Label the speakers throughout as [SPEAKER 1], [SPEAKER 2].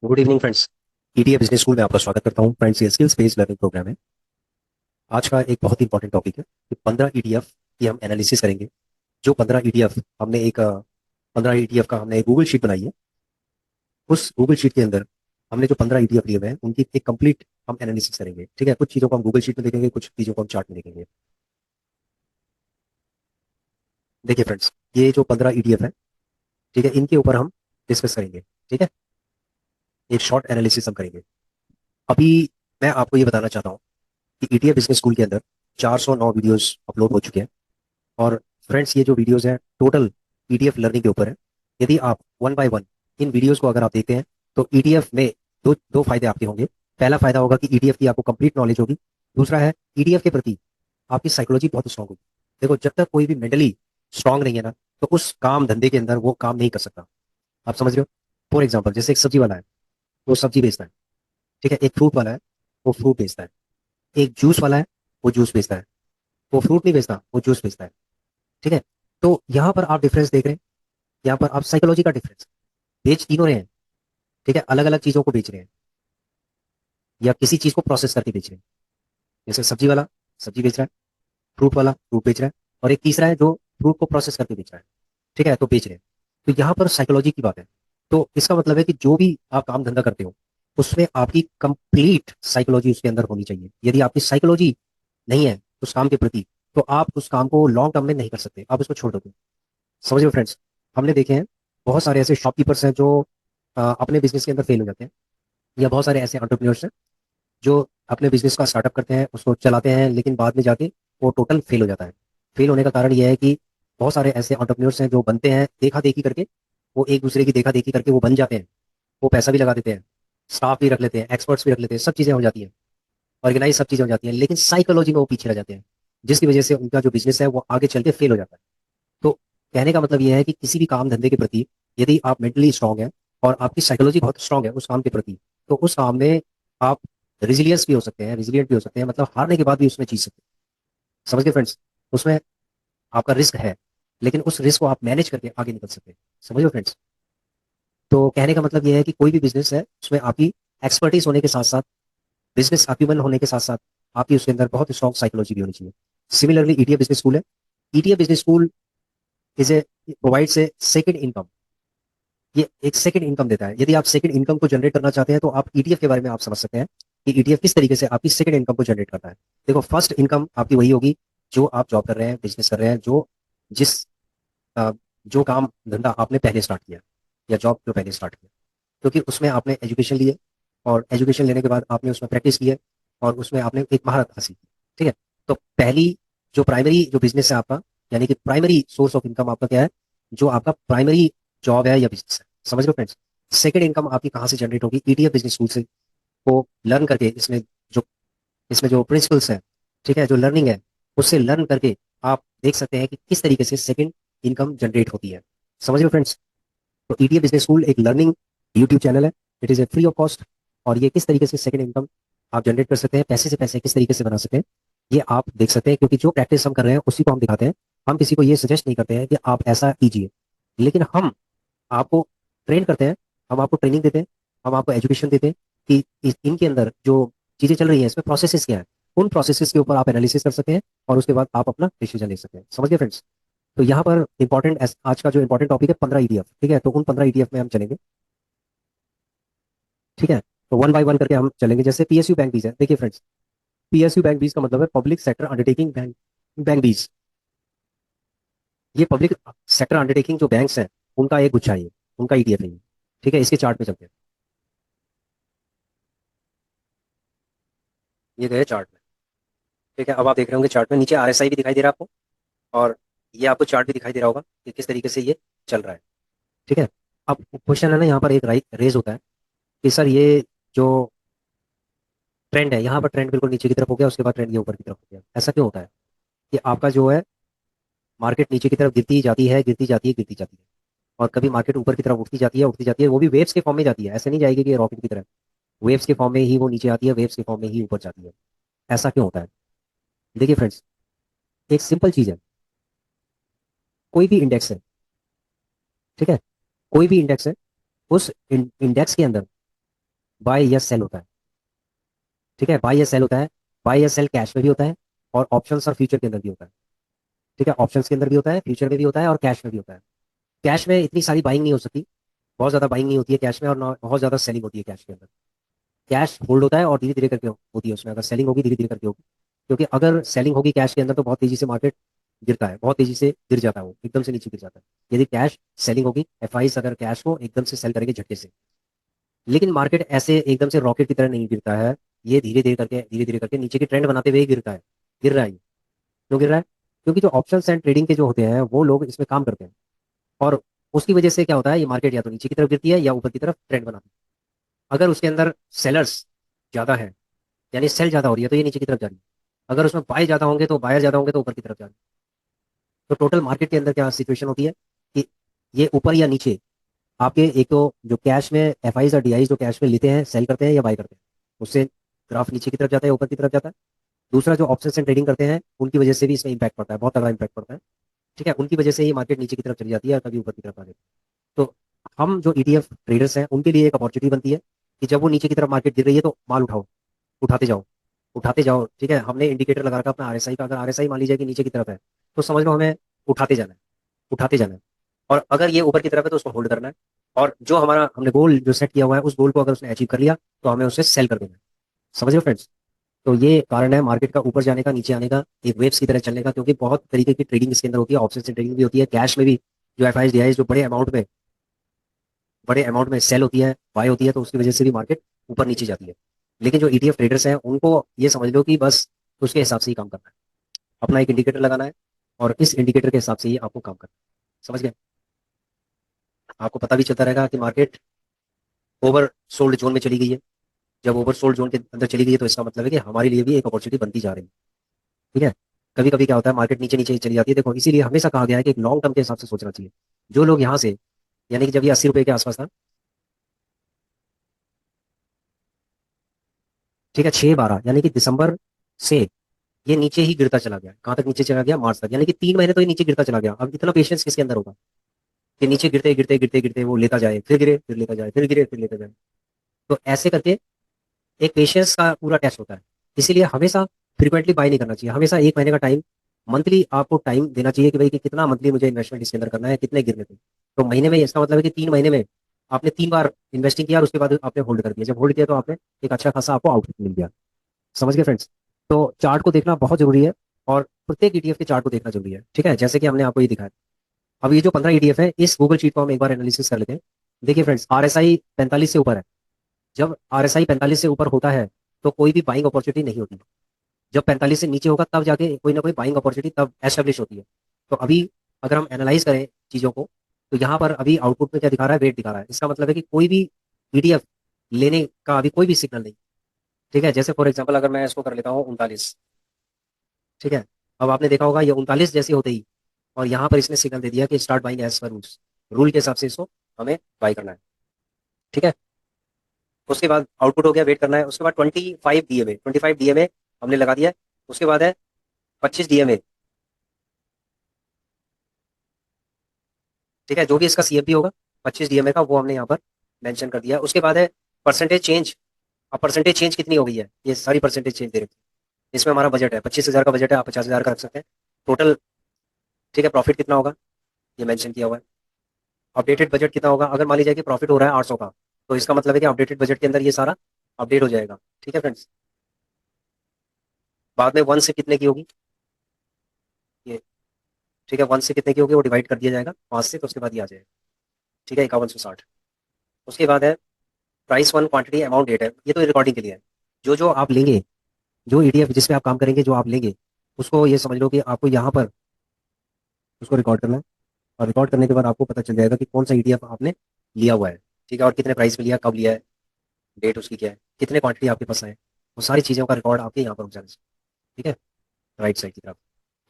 [SPEAKER 1] Good evening friends. ETA business school में आपका स्वागत करता हूं फ्रेंड्स। ये स्किल्स बेस्ड लर्निंग प्रोग्राम है। आज का एक बहुत ही इंपॉर्टेंट टॉपिक है कि 15 ईटीएफ की हम एनालिसिस करेंगे। जो 15 ईटीएफ हमने एक 15 ईटीएफ का हमने एक गूगल शीट बनाई है। उस गूगल शीट के अंदर हमने जो 15 ईटीएफ लिए हुए हैं उनकी एक कंप्लीट हम एनालिसिस करेंगे। ठीक है, कुछ चीज़ों को हम गूगल शीट में देखेंगे, कुछ चीज़ों को हम चार्ट में देखेंगे। देखिए फ्रेंड्स, ये जो 15 ईटीएफ है, ठीक है, इनके ऊपर हम डिस्कस करेंगे। ठीक है, एक शॉर्ट एनालिसिस हम करेंगे। अभी मैं आपको ये बताना चाहता हूँ कि ईटीएफ बिजनेस स्कूल के अंदर 409 वीडियोस अपलोड हो चुके हैं। और फ्रेंड्स, ये जो वीडियोस हैं टोटल ईटीएफ लर्निंग के ऊपर है। यदि आप one by one in videos को अगर आप देखते हैं तो ईटीएफ में दो दो फायदे आपके होंगे। पहला फायदा होगा कि ईटीएफ की आपको कंप्लीट नॉलेज होगी। दूसरा है, ईटीएफ के प्रति आपकी साइकोलॉजी बहुत स्ट्रांग होगी। देखो, जब तक कोई भी मेंटली स्ट्रांग नहीं है ना, तो उस काम धंधे के अंदर वो काम नहीं कर सकता। आप समझ रहे हो? फॉर एग्जाम्पल, जैसे एक सब्जी वाला है, वो सब्जी बेचता है। ठीक है, एक फ्रूट वाला है, वो फ्रूट बेचता है। एक जूस वाला है, वो जूस बेचता है। वो फ्रूट नहीं बेचता, वो जूस बेचता है। ठीक है, तो यहाँ पर आप डिफरेंस देख रहे हैं। यहाँ पर आप साइकोलॉजी का डिफरेंस बेच तीनों रहे हैं। ठीक है, अलग अलग चीजों को बेच रहे हैं या किसी चीज को प्रोसेस करके बेच रहे हैं। जैसे सब्जी वाला सब्जी बेच रहा है, फ्रूट वाला फ्रूट बेच रहा है, और एक तीसरा है जो फ्रूट को प्रोसेस करके बेच रहा है। ठीक है, तो बेच रहे हैं। तो यहाँ पर साइकोलॉजी की बात है। तो इसका मतलब है कि जो भी आप काम धंधा करते हो, उसमें आपकी कंप्लीट साइकोलॉजी उसके अंदर होनी चाहिए। यदि आपकी साइकोलॉजी नहीं है उस काम के प्रति, तो आप उस काम को लॉन्ग टर्म में नहीं कर सकते, आप उसको छोड़ दोगे। समझ रहे हो फ्रेंड्स? हमने देखे हैं बहुत सारे ऐसे शॉपकीपर्स हैं जो अपने बिजनेस के अंदर फेल हो जाते हैं, या बहुत सारे ऐसे एंटरप्रेन्योर्स हैं जो अपने बिजनेस का स्टार्टअप करते हैं, उसको चलाते हैं, लेकिन बाद में जाके वो टोटल फेल हो जाता है। फेल होने का कारण यह है कि बहुत सारे ऐसे एंटरप्रेन्योर्स हैं जो बनते हैं देखा देखी करके। वो एक दूसरे की देखा देखी करके वो बन जाते हैं। वो पैसा भी लगा देते हैं, स्टाफ भी रख लेते हैं, एक्सपर्ट्स भी रख लेते हैं, सब चीज़ें हो जाती हैं, ऑर्गेनाइज सब चीज़ें हो जाती हैं, लेकिन साइकोलॉजी में वो पीछे रह जाते हैं, जिसकी वजह से उनका जो बिजनेस है वो आगे चल के फेल हो जाता है। तो कहने का मतलब यह है कि किसी भी काम धंधे के प्रति यदि आप मेंटली स्ट्रांग है और आपकी साइकोलॉजी बहुत स्ट्रांग है उस काम के प्रति, तो उस काम में आप रिजिलियंस भी हो सकते हैं, रिजिलियंट भी हो सकते हैं, मतलब हारने के बाद भी उसमें जीत सकते हैं। समझ गए फ्रेंड्स? उसमें आपका रिस्क है, लेकिन उस रिस्क को आप मैनेज करके आगे निकल सकते हैं। समझ लो फ्रेंड्स? तो कहने का मतलब यह है कि कोई भी बिजनेस है उसमें आपकी एक्सपर्टीज होने के साथ साथ, बिजनेस अक्यूमन होने के साथ साथ, आपकी उसके अंदर बहुत स्ट्रॉन्ग साइकोलॉजी भी होनी चाहिए। सिमिलरली ईटीएफ बिजनेस स्कूल है। ETF business school is a provides a second income. ये एक सेकंड इनकम देता है। यदि आप सेकंड इनकम को जनरेट करना चाहते हैं तो आप ईटीएफ के बारे में आप समझ सकते हैं कि ईटीएफ किस तरीके से आपकी सेकंड इनकम को जनरेट करता है। देखो, फर्स्ट इनकम आपकी वही होगी जो आप जॉब कर रहे हैं, बिजनेस कर रहे हैं, जो जिस अ, जो काम धंधा आपने पहले स्टार्ट किया, या जॉब जो पहले स्टार्ट किया, क्योंकि उसमें आपने एजुकेशन ली है, और एजुकेशन लेने के बाद आपने उसमें प्रैक्टिस की है, और उसमें आपने एक महारत हासिल की। ठीक है, तो पहली जो प्राइमरी जो बिजनेस है आपका, यानी कि प्राइमरी सोर्स ऑफ इनकम आपका क्या है? जो आपका प्राइमरी जॉब है या बिजनेस है। समझ लो फ्रेंड्स? सेकंड इनकम आपकी कहाँ से जनरेट होगी? ईटीएफ बिजनेस स्कूल से। को लर्न करके, जो इसमें जो प्रिंसिपल्स है, ठीक है, जो लर्निंग है, उससे लर्न करके आप देख सकते हैं कि किस तरीके से सेकंड इनकम जनरेट होती है। समझ रहे हो फ्रेंड्स? तो ईटीएफ बिजनेस स्कूल एक लर्निंग यूट्यूब चैनल है। It is a free of cost. और ये किस तरीके से सेकंड इनकम आप जनरेट कर सकते हैं, पैसे से पैसे किस तरीके से बना सकते हैं, ये आप देख सकते हैं। क्योंकि जो प्रैक्टिस हम कर रहे हैं उसी को हम दिखाते हैं। हम किसी को ये सजेस्ट नहीं करते हैं कि आप ऐसा कीजिए, लेकिन हम आपको ट्रेन करते हैं, हम आपको ट्रेनिंग देते हैं, हम आपको एजुकेशन देते हैं कि इनके अंदर जो चीजें चल रही हैं इसमें प्रोसेसेस क्या है। उन प्रोसेसेस के ऊपर आप एनालिसिस कर सकते हैं, और उसके बाद आप अपना डिसीजन ले सकते हैं। समझ गए फ्रेंड्स? तो यहाँ पर इंपॉर्टेंट, आज का जो इंपॉर्टेंट टॉपिक है 15 ईटीएफ। ठीक है, तो उन 15 ईटीएफ में हम चलेंगे। ठीक है, तो वन बाय वन करके हम चलेंगे। जैसे पीएसयू बैंक बीज है। देखिए फ्रेंड्स, पीएसयू बैंक बीज का मतलब है public sector undertaking bank. Bank बीज, ये पब्लिक सेक्टर अंडरटेकिंग जो बैंक्स हैं उनका एक गुच्छा है ये, उनका ईटीएफ है ये। ठीक है, इसके चार्ट पे चलते हैं। ये गए चार्ट में। ठीक है, अब आप देख रहे होंगे चार्ट में नीचे आरएसआई भी दिखाई दे रहा है आपको, और ये आपको चार्ट भी दिखाई दे रहा होगा कि किस तरीके से ये चल रहा है। ठीक है, अब क्वेश्चन है ना, यहाँ पर एक राइट रेज होता है कि सर ये जो ट्रेंड है, यहाँ पर ट्रेंड बिल्कुल नीचे की तरफ हो गया, उसके बाद ट्रेंड ये ऊपर की तरफ हो गया। ऐसा क्यों होता है? कि आपका जो है मार्केट नीचे की तरफ गिरती जाती है, गिरती जाती है, गिरती जाती है, और कभी मार्केट ऊपर की तरफ उठती जाती है, उठती जाती है। वो भी वेव्स के फॉर्म में जाती है, ऐसे नहीं जाएगी कि रॉकेट की तरह। वेव्स के फॉर्म में ही वो नीचे आती है, वेव्स के फॉर्म में ही ऊपर जाती है। ऐसा क्यों होता है? देखिए फ्रेंड्स, एक सिंपल चीज है। कोई भी इंडेक्स है, ठीक है, कोई भी इंडेक्स है, उस इंडेक्स के अंदर बाय या सेल होता है। ठीक है, बाय या सेल होता है। बाय या सेल कैश में भी होता है, और ऑप्शंस और फ्यूचर के अंदर भी होता है। ठीक है, ऑप्शंस के अंदर भी होता है, फ्यूचर में भी होता है, और कैश में भी होता है। कैश में इतनी सारी बाइंग नहीं हो सकती, बहुत ज्यादा बाइंग नहीं होती है कैश में, और ना बहुत ज्यादा सेलिंग होती है कैश के अंदर। कैश होल्ड होता है और धीरे धीरे करके होती है उसमें, अगर सेलिंग होगी धीरे धीरे करके होगी। क्योंकि अगर सेलिंग होगी कैश के अंदर तो बहुत तेजी से मार्केट गिरता है, बहुत तेजी से गिर जाता है, वो एकदम से नीचे गिर जाता है। यदि कैश सेलिंग होगी, एफआईज अगर कैश को एकदम से सेल करेंगे झटके से। लेकिन मार्केट ऐसे एकदम से रॉकेट की तरह नहीं गिरता है, ये धीरे धीरे करके नीचे की ट्रेंड बनाते हुए ही गिरता है। गिर रहा है ये। क्यों गिर रहा है? क्योंकि जो ऑप्शंस एंड ट्रेडिंग के जो होते हैं वो लोग इसमें काम करते हैं, और उसकी वजह से क्या होता है, ये मार्केट या तो नीचे की तरफ गिरती है या ऊपर की तरफ ट्रेंड बनाती है। अगर उसके अंदर सेलर्स ज्यादा है, यानी सेल ज्यादा हो रही है, तो ये नीचे की तरफ जा रही है। अगर उसमें बाय ज्यादा होंगे तो बायर ज्यादा होंगे तो ऊपर की तरफ जा रही है। तो टोटल मार्केट के अंदर क्या सिचुएशन होती है कि ये ऊपर या नीचे, आपके एक तो जो कैश में एफआईज और डीआईज जो कैश में लेते हैं, सेल करते हैं या बाय करते हैं, उससे ग्राफ नीचे की तरफ जाता है, ऊपर की तरफ जाता है। दूसरा, जो ऑप्शन एंड ट्रेडिंग करते हैं उनकी वजह से भी इसमें इंपैक्ट पड़ता है, बहुत तगड़ा इंपैक्ट पड़ता है। ठीक है, उनकी वजह से ये मार्केट नीचे की तरफ चली जाती है और कभी ऊपर की तरफ आ जाती है। तो हम जो ईटीएफ ट्रेडर्स हैं उनके लिए एक अपॉर्चुनिटी बनती है कि जब वो नीचे की तरफ मार्केट गिर रही है तो माल उठाओ, उठाते जाओ, उठाते जाओ। ठीक है, हमने इंडिकेटर लगा रखा अपना आरएसआई का, अगर आरएसआई मान लीजिए कि नीचे की तरफ है तो समझ लो हमें उठाते जाना है, उठाते जाना है। और अगर ये ऊपर की तरफ है तो उसको होल्ड करना है, और जो हमारा हमने गोल जो सेट किया हुआ है उस गोल को अगर उसने अचीव कर लिया तो हमें उसे सेल कर देना है। समझ रहे हो फ्रेंड्स? तो ये कारण है मार्केट का ऊपर जाने का, नीचे आने का, एक वेव्स की तरह चलने का, क्योंकि बहुत तरीके की ट्रेडिंग इसके अंदर होती है, ऑप्शन ट्रेडिंग भी होती है, कैश में भी जो एफआईज डीआईज जो बड़े अमाउंट में सेल होती है, बाय होती है, तो उसकी वजह से भी मार्केट ऊपर नीचे जाती है। लेकिन जो ईटीएफ ट्रेडर्स हैं उनको ये समझ लो कि बस उसके हिसाब से ही काम करना है, अपना एक इंडिकेटर लगाना है, और इस इंडिकेटर के हिसाब से ही आपको काम करना है। समझ गए? आपको पता भी चलता रहेगा कि मार्केट ओवर सोल्ड जोन में चली गई है। जब ओवर सोल्ड जोन के अंदर चली गई है तो इसका मतलब है कि हमारे लिए भी एक अपॉर्चुनिटी बनती जा रही है। ठीक है, कभी कभी क्या होता है मार्केट नीचे नीचे चली जाती है, देखो इसीलिए हमेशा कहा गया है कि एक लॉन्ग टर्म के हिसाब से सोचना चाहिए। जो लोग यहाँ से, यानी कि जब ये 80 रुपए के आसपास था, ठीक है, 6/12 यानी कि दिसंबर से ये नीचे ही गिरता चला गया। कहाँ तक नीचे चला गया? मार्च तक, यानी कि 3 महीने तो ये नीचे गिरता चला गया। अब इतना पेशेंस किसके अंदर होगा कि नीचे गिरते गिरते गिरते गिरते वो लेता जाए, फिर गिरे फिर लेता जाए, फिर गिरे फिर लेता जाए। तो ऐसे करके एक पेशेंस का पूरा टेस्ट होता है। इसीलिए हमेशा फ्रीक्वेंटली बाय नहीं करना चाहिए, हमेशा 1 महीने का टाइम, मंथली आपको टाइम देना चाहिए कि भाई कि कितना मंथली मुझे इन्वेस्टमेंट इसके अंदर करना है, कितने गिरने पे। तो महीने में इसका मतलब है कि 3 महीने में आपने 3 बार इन्वेस्टिंग किया और उसके बाद आपने होल्ड कर दिया। जब होल्ड किया तो आपने एक अच्छा खासा आपको आउटपुट मिल गया। समझ गए फ्रेंड्स? तो चार्ट को देखना बहुत जरूरी है, और प्रत्येक ईटीएफ के चार्ट को देखना जरूरी है। ठीक है, जैसे कि हमने आपको ये दिखाया। अब ये जो 15 ईटीएफ है इस गूगल शीट को हम एक बार एनालिसिस कर लेते हैं। देखिए फ्रेंड्स, आरएसआई 45 से ऊपर है। जब आरएसआई 45 से ऊपर होता है तो कोई भी बाइंग अपॉर्चुनिटी नहीं होती। जब 45 से नीचे होगा तब जाके कोई ना कोई बाइंग अपॉर्चुनिटी तब एस्टेब्लिश होती है। तो अभी अगर हम एनालाइज करें चीजों को, तो यहाँ पर अभी आउटपुट में क्या दिखा रहा है? वेट दिखा रहा है। इसका मतलब है कि कोई भी ईटीएफ लेने का अभी कोई भी सिग्नल नहीं। ठीक है, जैसे फॉर एग्जाम्पल अगर मैं इसको कर लेता हूँ 39। ठीक है, अब आपने देखा होगा ये 39 जैसे होते ही, और यहाँ पर इसने सिग्नल दे दिया कि start buying as per rules, rule के हिसाब से इसको हमें बाई करना है। ठीक है, उसके बाद आउटपुट हो गया, वेट करना है। उसके बाद 25 डीएमए, 25 डीएमए हमने लगा दिया है। उसके बाद है 25 डीएमए। ठीक है, जो भी इसका सीएफपी होगा 25 डीएमए का वो हमने यहाँ पर मेंशन कर दिया है। उसके बाद है परसेंटेज चेंज। अब परसेंटेज चेंज कितनी हो गई है, ये सारी परसेंटेज चेंज दे रखी है। इसमें हमारा बजट है 25,000 का, बजट है, आप 50,000 का रख सकते हैं टोटल। ठीक है, प्रॉफिट कितना होगा ये मेंशन किया हुआ है। अपडेटेड बजट कितना होगा, अगर मान लीजिए कि प्रॉफिट हो रहा है 800 का, तो इसका मतलब है कि अपडेटेड बजट के अंदर ये सारा अपडेट हो जाएगा। ठीक है फ्रेंड्स, बाद में 1 से कितने की होगी ये। ठीक है, 1 से कितने की होगी वो डिवाइड कर दिया जाएगा 5 से, तो उसके बाद ये आ जाएगा। ठीक है, 5160। उसके बाद है price one quantity amount date है, ये तो रिकॉर्डिंग के लिए है। जो जो आप लेंगे, जो ईटीएफ जिस पे आप काम करेंगे, जो आप लेंगे, उसको ये समझ लो कि आपको यहाँ पर उसको रिकॉर्ड करना है। और रिकॉर्ड करने के बाद आपको पता चल जाएगा कि कौन सा ईटीएफ आपने लिया हुआ है। ठीक है, और कितने प्राइस में लिया, कब लिया है, डेट उसकी क्या है, कितने क्वांटिटी आपके पास है, वो सारी चीज़ों का रिकॉर्ड आपके यहाँ पर हो जाना चाहिए। ठीक है, राइट साइड की तरफ।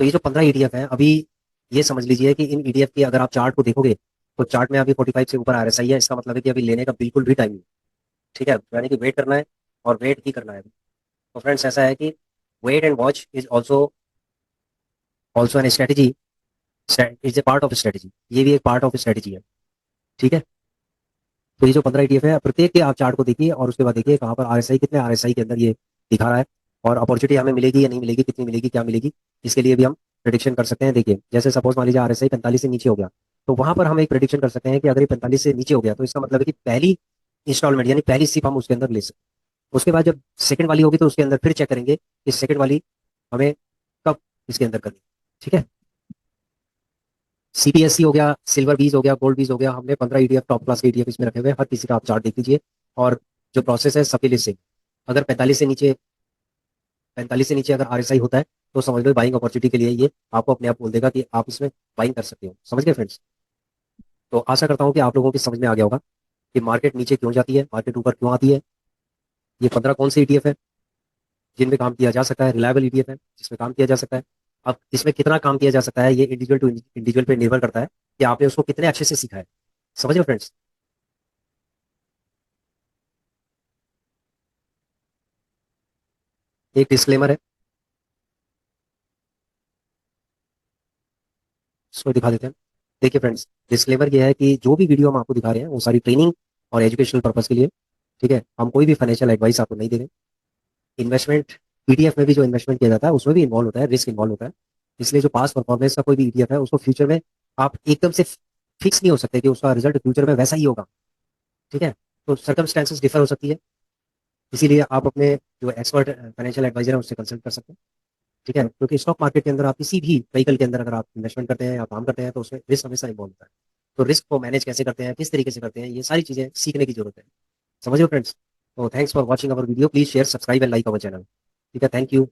[SPEAKER 1] तो ये जो 15 ईटीएफ है अभी, ये समझ लीजिए कि इन ईटीएफ की अगर आप चार्ट को देखोगे तो चार्ट में अभी 45 से ऊपर आरएसआई है। इसका मतलब है कि अभी लेने का बिल्कुल भी टाइम नहीं। ठीक है, यानी कि वेट करना है, और वेट ही करना है। तो फ्रेंड्स ऐसा है कि wait and watch is also also an strategy, is a part of strategy. ये भी एक पार्ट ऑफ स्ट्रेटेजी है। ठीक है, तो ये जो 15 ईटीएफ है, प्रत्येक के आप चार्ट को देखिए और उसके बाद देखिए कहाँ पर आरएसआई, कितने आरएसआई के अंदर ये दिखा रहा है, और अपॉर्चुनिटी हमें मिलेगी या नहीं मिलेगी, कितनी मिलेगी, क्या मिलेगी, इसके लिए भी हम प्रिडिक्शन कर सकते हैं। देखिए जैसे सपोज मान लीजिए आरएसआई 45 से नीचे हो गया, तो वहां पर हम एक प्रिडिक्शन कर सकते हैं कि अगर ये 45 से नीचे हो गया तो इसका मतलब है कि पहली इंस्टॉलमेंट यानी पहली सिप हम उसके अंदर ले सकते हैं। उसके बाद जब सेकंड वाली होगी तो उसके अंदर फिर चेक करेंगे कि सेकंड वाली हमें कब इसके अंदर करनी है। ठीक है, सीपीएससी हो गया, सिल्वर बीज हो गया, गोल्ड बीज हो गया, हमने 15 ईटीएफ टॉप क्लास के ईटीएफ इसमें रखे हुए हैं। हर किसी का आप चार्ट देख लीजिए, और जो प्रोसेस है सबके लिए सेम। अगर 45 से नीचे अगर आरएसआई होता है तो समझ लो बाइंग अपॉर्चुनिटी के लिए ये आपको अपने आप बोल देगा कि आप इसमें बाइंग कर सकते हो। समझ गए फ्रेंड्स? तो आशा करता हूँ कि आप लोगों की समझ में आ गया होगा कि मार्केट नीचे क्यों जाती है, मार्केट ऊपर क्यों आती है, ये 15 कौन से ईटीएफ है जिनमें काम किया जा सकता है, रिलायबल ईटीएफ है जिसमें काम किया जा सकता है। अब इसमें कितना काम किया जा सकता है ये इंडिविजुअल टू इंडिविजुअल पे निर्भर करता है कि आपने उसको कितने अच्छे से सीखा है। समझ रहे हो फ्रेंड्स? एक डिस्क्लेमर है, इसको दिखा देते हैं। देखिए फ्रेंड्स, डिस्क्लेमर ये है कि जो भी वीडियो हम आपको दिखा रहे हैं वो सारी ट्रेनिंग और एजुकेशनल पर्पज के लिए, ठीक है, हम कोई भी फाइनेंशियल एडवाइस आपको नहीं दे रहे। इन्वेस्टमेंट, ईटीएफ में भी जो इन्वेस्टमेंट किया जाता है उसमें भी इन्वॉल्व होता है, रिस्क इन्वॉल्व होता है। इसलिए जो पास्ट परफॉर्मेंस का कोई भी ईटीएफ है उसको फ्यूचर में आप एकदम से फिक्स नहीं हो सकते कि उसका रिजल्ट फ्यूचर में वैसा ही होगा। ठीक है, तो सर्कमस्टेंसेस डिफर हो सकती है, इसीलिए आप अपने जो एक्सपर्ट फाइनेंशियल एडवाइजर है उससे कंसल्ट कर सकते हैं। ठीक है, क्योंकि स्टॉक मार्केट के अंदर आप किसी भी व्हीकल के अंदर अगर आप इन्वेस्टमेंट करते हैं या काम करते हैं तो उसमें रिस्क हमेशा इन्वॉल्व होता है। तो रिस्क को मैनेज कैसे करते हैं, किस तरीके से करते हैं, ये सारी चीजें सीखने की जरूरत है। समझ लो फ्रेंड्स? तो thanks for watching our video, please share, subscribe and like our channel. ठीक है, थैंक यू।